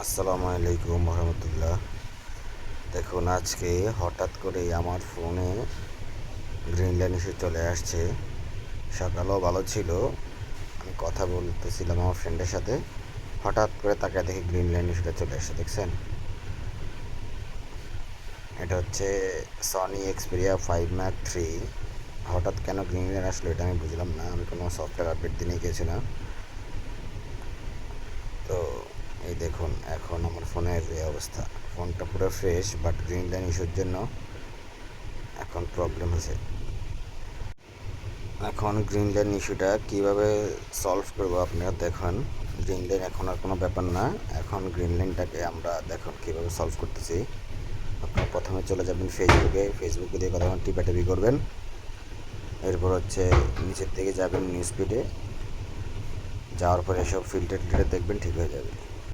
আসসালামু আলাইকুম রহমতুল্লাহ। দেখুন, আজকে হঠাৎ করেই আমার ফোনে গ্রিন লাইন ইস্যু চলে আসছে। সকালেও ভালো ছিল, আমি কথা বলতেছিলাম আমার ফ্রেন্ডের সাথে, হঠাৎ করে তাকায় দেখি গ্রিন লাইন ইস্যুটা চলে আসছে। দেখছেন, এটা হচ্ছে সনি এক্সপেরিয়া 5 Mark 3। হঠাৎ কেন গ্রিন লাইন আসলো এটা আমি বুঝলাম না, আমি কোনো সফটওয়্যার আপডেট দিয়ে গেছি না। তো এই দেখুন, এখন আমার ফোনের এই অবস্থা। ফোনটা পুরো ফ্রেশ, বাট গ্রিন লাইন ইস্যুর জন্য এখন প্রবলেম হয়েছে। এখন গ্রিন লাইন ইস্যুটা কীভাবে সলভ করবো আপনারা দেখুন। গ্রিন লাইন এখন আর কোনো ব্যাপার না, এখন গ্রিন লাইনটাকে আমরা দেখুন কীভাবে সলভ করতেছি। আপনারা প্রথমে চলে যাবেন ফেসবুকে দিয়ে কথা টিপাটিপি করবেন। এরপর হচ্ছে নিচের দিকে যাবেন নিউজ ফিডে, যাওয়ার পরে এসব ফিল্টার টিল্টার দেখবেন, ঠিক হয়ে যাবে।